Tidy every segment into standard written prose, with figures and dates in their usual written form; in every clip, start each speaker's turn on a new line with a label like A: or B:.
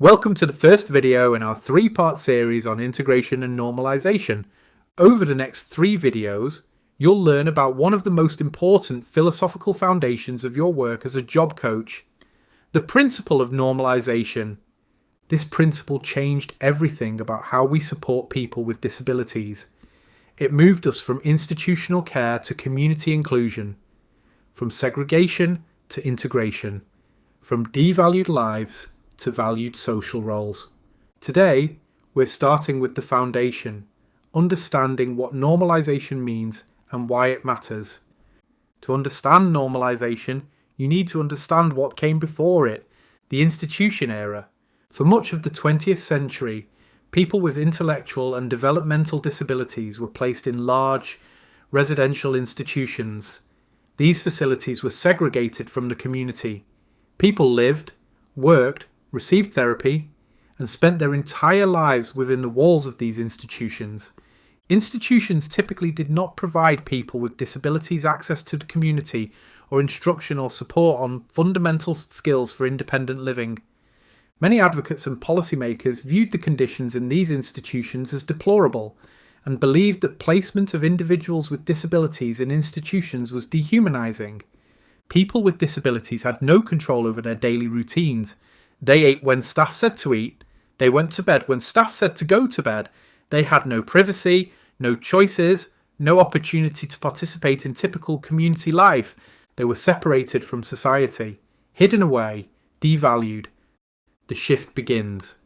A: Welcome to the first video in our three-part series on integration and normalization. Over the next 3 videos, you'll learn about one of the most important philosophical foundations of your work as a job coach, the principle of normalization. This principle changed everything about how we support people with disabilities. It moved us from institutional care to community inclusion, from segregation to integration, from devalued lives to valued social roles. Today, we're starting with the foundation, understanding what normalization means and why it matters. To understand normalization, you need to understand what came before it, the institution era. For much of the 20th century, people with intellectual and developmental disabilities were placed in large residential institutions. These facilities were segregated from the community. People lived, worked, received therapy, and spent their entire lives within the walls of these institutions. Institutions typically did not provide people with disabilities access to the community or instruction or support on fundamental skills for independent living. Many advocates and policymakers viewed the conditions in these institutions as deplorable and believed that placement of individuals with disabilities in institutions was dehumanizing. People with disabilities had no control over their daily routines. They ate when staff said to eat. They went to bed when staff said to go to bed. They had no privacy, no choices, no opportunity to participate in typical community life. They were separated from society, hidden away, devalued. The shift begins.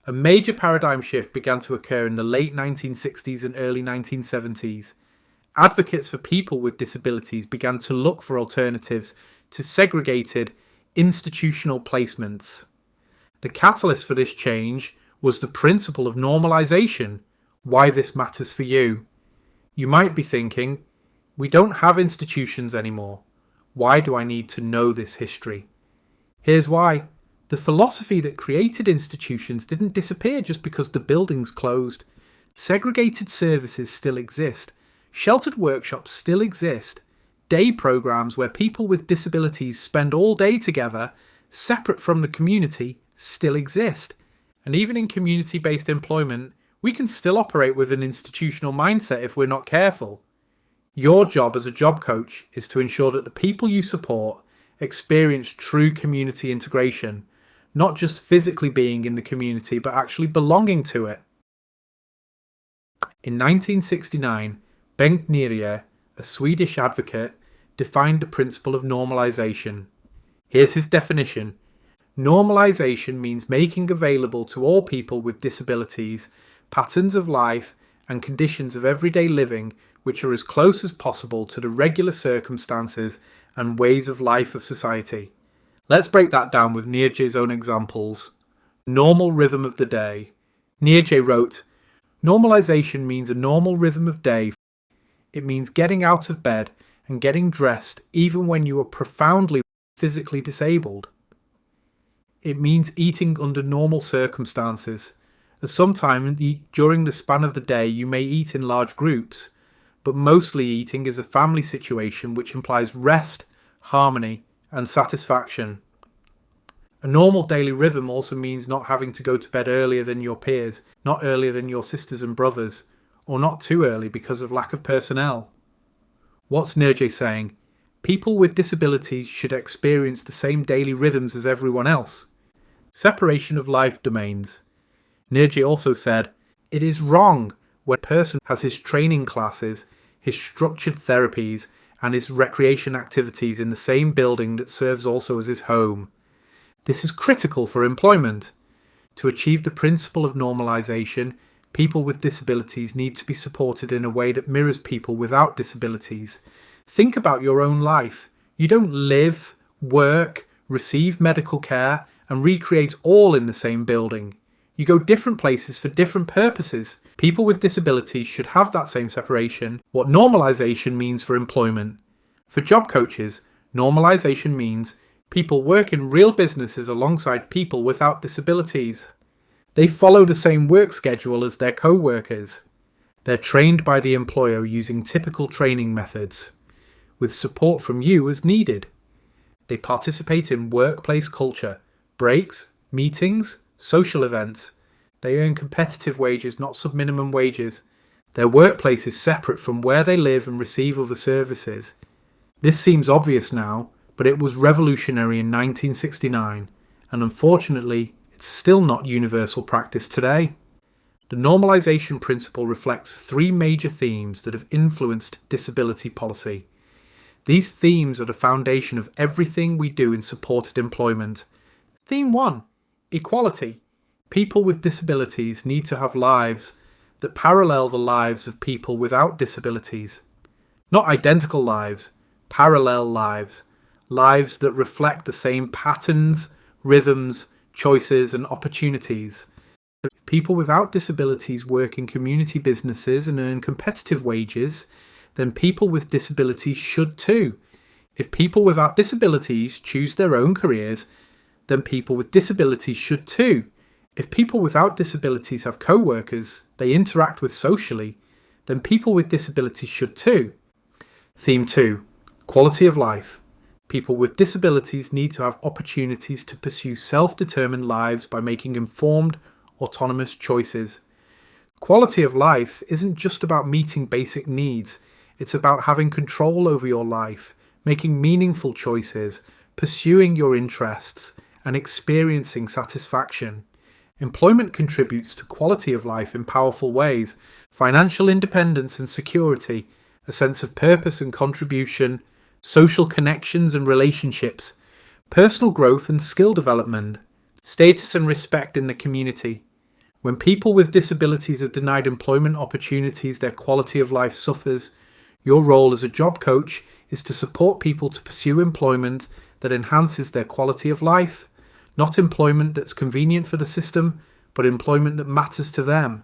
A: A major paradigm shift began to occur in the late 1960s and early 1970s. Advocates for people with disabilities began to look for alternatives to segregated institutional placements. The catalyst for this change was the principle of normalization. Why this matters for you. You might be thinking, we don't have institutions anymore. Why do I need to know this history? Here's why. The philosophy that created institutions didn't disappear just because the buildings closed. Segregated services still exist. Sheltered workshops still exist. Day programs where people with disabilities spend all day together, separate from the community, still exist. And even in community-based employment, we can still operate with an institutional mindset if we're not careful. Your job as a job coach is to ensure that the people you support experience true community integration, not just physically being in the community, but actually belonging to it. In 1969, Bengt Nierje, a Swedish advocate, defined the principle of normalization. Here's his definition. Normalization means making available to all people with disabilities patterns of life and conditions of everyday living which are as close as possible to the regular circumstances and ways of life of society. Let's break that down with Nierje's own examples. Normal rhythm of the day. Nierje wrote, normalization means a normal rhythm of day. It means getting out of bed and getting dressed even when you are profoundly physically disabled. It means eating under normal circumstances, as sometimes during the span of the day you may eat in large groups, but mostly eating is a family situation which implies rest, harmony, and satisfaction. A normal daily rhythm also means not having to go to bed earlier than your peers, not earlier than your sisters and brothers, or not too early because of lack of personnel. What's Nierje saying? People with disabilities should experience the same daily rhythms as everyone else. Separation of life domains. Nierje also said, it is wrong when a person has his training classes, his structured therapies, and his recreation activities in the same building that serves also as his home. This is critical for employment. To achieve the principle of normalization, people with disabilities need to be supported in a way that mirrors people without disabilities. Think about your own life. You don't live, work, receive medical care, and recreate all in the same building. You go different places for different purposes. People with disabilities should have that same separation. What normalization means for employment. For job coaches, normalization means people work in real businesses alongside people without disabilities. They follow the same work schedule as their co-workers. They're trained by the employer using typical training methods, with support from you as needed. They participate in workplace culture, breaks, meetings, social events. They earn competitive wages, not sub-minimum wages. Their workplace is separate from where they live and receive other services. This seems obvious now, but it was revolutionary in 1969, and unfortunately, it's still not universal practice today. The normalization principle reflects three major themes that have influenced disability policy. These themes are the foundation of everything we do in supported employment. Theme 1. Equality. People with disabilities need to have lives that parallel the lives of people without disabilities. Not identical lives, parallel lives. Lives that reflect the same patterns, rhythms, choices, and opportunities. If people without disabilities work in community businesses and earn competitive wages, then people with disabilities should too. If people without disabilities choose their own careers, then people with disabilities should too. If people without disabilities have co-workers they interact with socially, then people with disabilities should too. Theme 2. Quality of life. People with disabilities need to have opportunities to pursue self-determined lives by making informed, autonomous choices. Quality of life isn't just about meeting basic needs. It's about having control over your life, making meaningful choices, pursuing your interests, and experiencing satisfaction. Employment contributes to quality of life in powerful ways: financial independence and security, a sense of purpose and contribution, social connections and relationships, personal growth and skill development, status and respect in the community. When people with disabilities are denied employment opportunities, their quality of life suffers. Your role as a job coach is to support people to pursue employment that enhances their quality of life. Not employment that's convenient for the system, but employment that matters to them.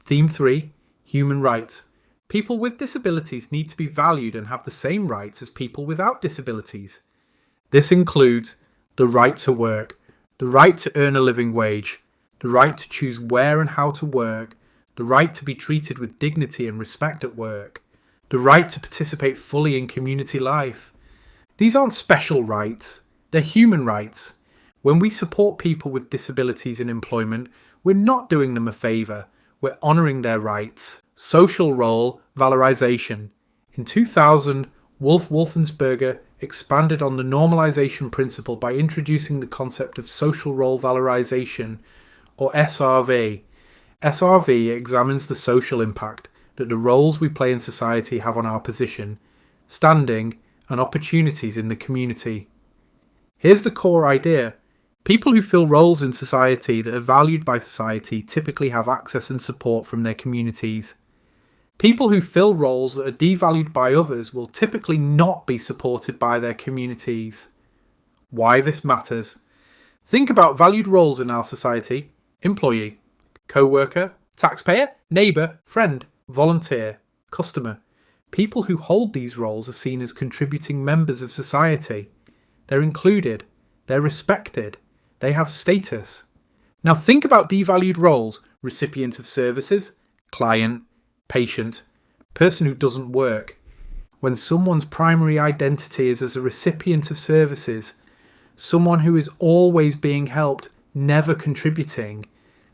A: Theme 3. Human rights. People with disabilities need to be valued and have the same rights as people without disabilities. This includes the right to work, the right to earn a living wage, the right to choose where and how to work, the right to be treated with dignity and respect at work, the right to participate fully in community life. These aren't special rights, they're human rights. When we support people with disabilities in employment, we're not doing them a favour, we're honouring their rights. Social role valorization. In 2000, Wolfensberger expanded on the normalization principle by introducing the concept of social role valorization, or SRV. SRV examines the social impact that the roles we play in society have on our position, standing, and opportunities in the community. Here's the core idea. People who fill roles in society that are valued by society typically have access and support from their communities. People who fill roles that are devalued by others will typically not be supported by their communities. Why this matters? Think about valued roles in our society: employee, co-worker, taxpayer, neighbour, friend, volunteer, customer. People who hold these roles are seen as contributing members of society. They're included, they're respected, they have status. Now think about devalued roles: recipient of services, client, patient, person who doesn't work. When someone's primary identity is as a recipient of services, someone who is always being helped, never contributing,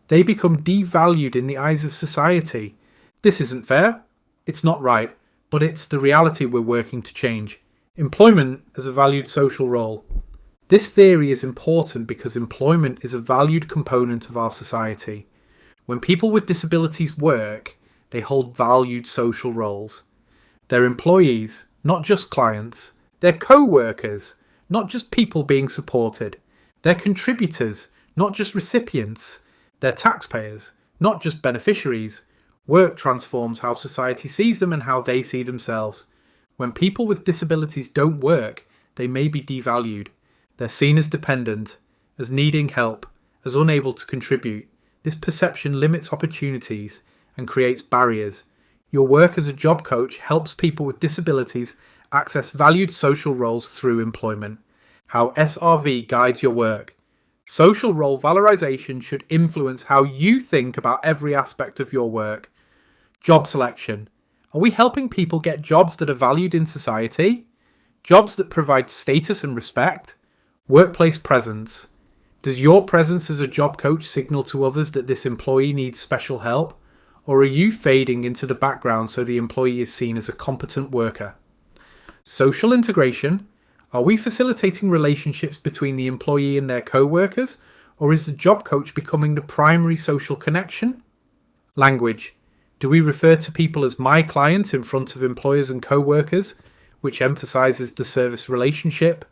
A: they become devalued in the eyes of society. This isn't fair, it's not right, but it's the reality we're working to change. Employment as a valued social role. This theory is important because employment is a valued component of our society. When people with disabilities work, they hold valued social roles. They're employees, not just clients. They're co-workers, not just people being supported. They're contributors, not just recipients. They're taxpayers, not just beneficiaries. Work transforms how society sees them and how they see themselves. When people with disabilities don't work, they may be devalued. They're seen as dependent, as needing help, as unable to contribute. This perception limits opportunities and creates barriers. Your work as a job coach helps people with disabilities access valued social roles through employment. How SRV guides your work. Social role valorization should influence how you think about every aspect of your work. Job selection. Are we helping people get jobs that are valued in society? Jobs that provide status and respect? Workplace presence. Does your presence as a job coach signal to others that this employee needs special help? Or are you fading into the background so the employee is seen as a competent worker? Social integration. Are we facilitating relationships between the employee and their co-workers? Or is the job coach becoming the primary social connection? Language. Do we refer to people as my client in front of employers and co-workers, which emphasizes the service relationship?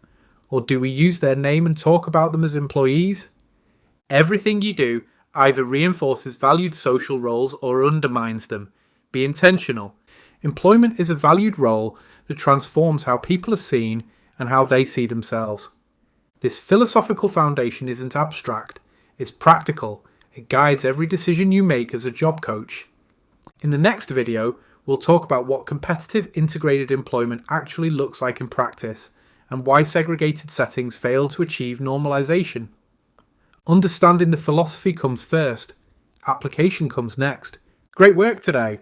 A: Or do we use their name and talk about them as employees? Everything you do either reinforces valued social roles or undermines them. Be intentional. Employment is a valued role that transforms how people are seen and how they see themselves. This philosophical foundation isn't abstract, it's practical. It guides every decision you make as a job coach. In the next video, we'll talk about what competitive integrated employment actually looks like in practice and why segregated settings fail to achieve normalization. Understanding the philosophy comes first. Application comes next. Great work today!